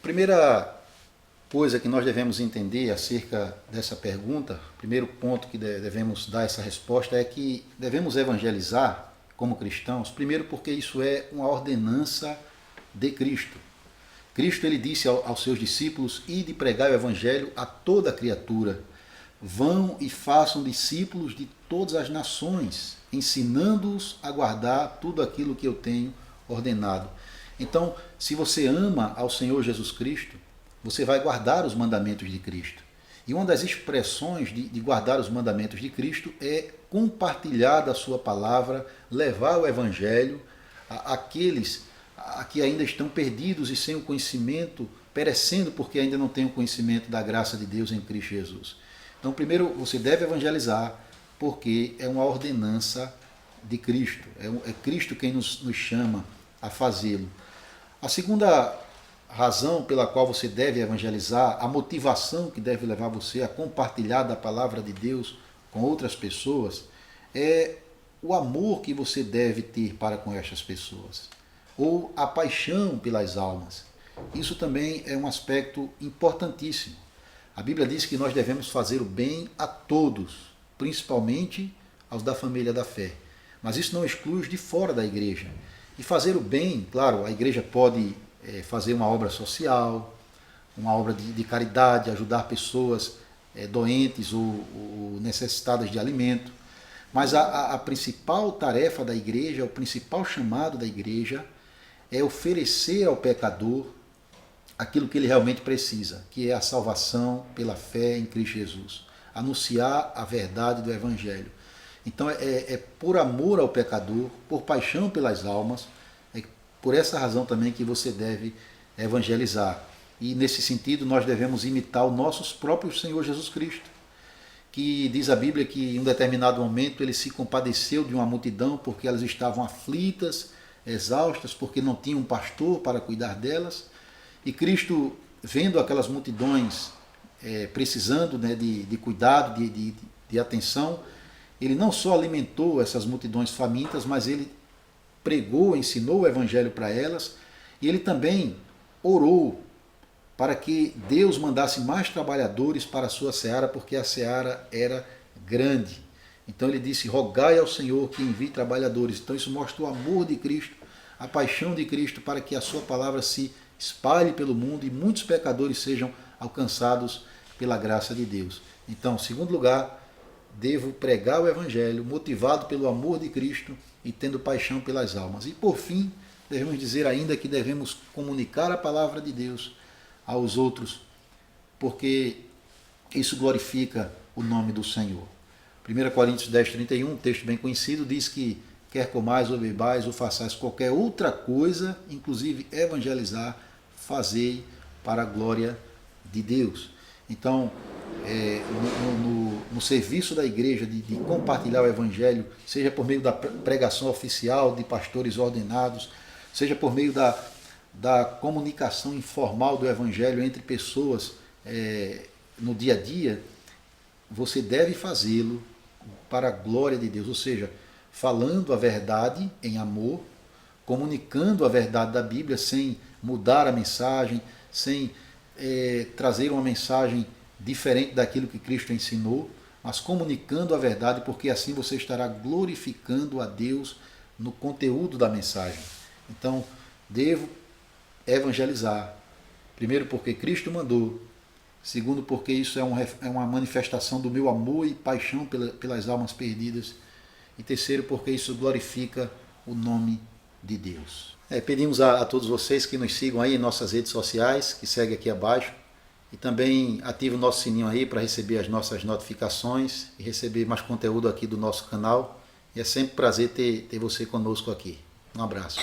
Primeira coisa que nós devemos entender acerca dessa pergunta, o primeiro ponto que devemos dar essa resposta é que devemos evangelizar como cristãos, primeiro porque isso é uma ordenança de Cristo. Cristo ele disse aos seus discípulos: ide pregar o evangelho a toda criatura. Vão e façam discípulos de todas as nações, ensinando-os a guardar tudo aquilo que eu tenho ordenado. Então, se você ama ao Senhor Jesus Cristo, você vai guardar os mandamentos de Cristo. E uma das expressões de guardar os mandamentos de Cristo é compartilhar da sua palavra, levar o evangelho àqueles que ainda estão perdidos e sem o conhecimento, perecendo porque ainda não têm o conhecimento da graça de Deus em Cristo Jesus. Então, primeiro, você deve evangelizar porque é uma ordenança de Cristo. É Cristo quem nos chama a fazê-lo. A segunda razão pela qual você deve evangelizar, a motivação que deve levar você a compartilhar da palavra de Deus com outras pessoas, é o amor que você deve ter para com estas pessoas, ou a paixão pelas almas. Isso também é um aspecto importantíssimo. A Bíblia diz que nós devemos fazer o bem a todos, principalmente aos da família da fé. Mas isso não exclui os de fora da igreja. E fazer o bem, claro, a igreja pode fazer uma obra social, uma obra de caridade, ajudar pessoas doentes ou necessitadas de alimento. Mas a principal tarefa da igreja, o principal chamado da igreja é oferecer ao pecador aquilo que ele realmente precisa, que é a salvação pela fé em Cristo Jesus. Anunciar a verdade do Evangelho. Então é por amor ao pecador, por paixão pelas almas, é por essa razão também que você deve evangelizar. E nesse sentido nós devemos imitar o nosso próprio Senhor Jesus Cristo, que diz a Bíblia que em um determinado momento ele se compadeceu de uma multidão porque elas estavam aflitas, exaustas, porque não tinham um pastor para cuidar delas. E Cristo, vendo aquelas multidões precisando de cuidado, de atenção, ele não só alimentou essas multidões famintas, mas ele pregou, ensinou o evangelho para elas, e ele também orou para que Deus mandasse mais trabalhadores para a sua seara, porque a seara era grande. Então ele disse: rogai ao Senhor que envie trabalhadores. Então isso mostra o amor de Cristo, a paixão de Cristo para que a sua palavra se espalhe pelo mundo e muitos pecadores sejam alcançados pela graça de Deus. Então, em segundo lugar, devo pregar o Evangelho motivado pelo amor de Cristo e tendo paixão pelas almas. E por fim, devemos dizer ainda que devemos comunicar a palavra de Deus aos outros, porque isso glorifica o nome do Senhor. 1 Coríntios 10:31, um texto bem conhecido, diz que quer comais ou bebais ou façais qualquer outra coisa, inclusive evangelizar, fazei para a glória de Deus. Então, no serviço da igreja de compartilhar o evangelho, seja por meio da pregação oficial de pastores ordenados, seja por meio da comunicação informal do evangelho entre pessoas no dia a dia, você deve fazê-lo para a glória de Deus, ou seja, falando a verdade em amor, comunicando a verdade da Bíblia sem mudar a mensagem, sem trazer uma mensagem diferente daquilo que Cristo ensinou, mas comunicando a verdade, porque assim você estará glorificando a Deus no conteúdo da mensagem. Então, devo evangelizar. Primeiro, porque Cristo mandou. Segundo, porque isso é uma manifestação do meu amor e paixão pelas almas perdidas. E terceiro, porque isso glorifica o nome de Deus. Pedimos a todos vocês que nos sigam aí em nossas redes sociais, que segue aqui abaixo. E também ative o nosso sininho aí para receber as nossas notificações e receber mais conteúdo aqui do nosso canal. E é sempre um prazer ter você conosco aqui. Um abraço.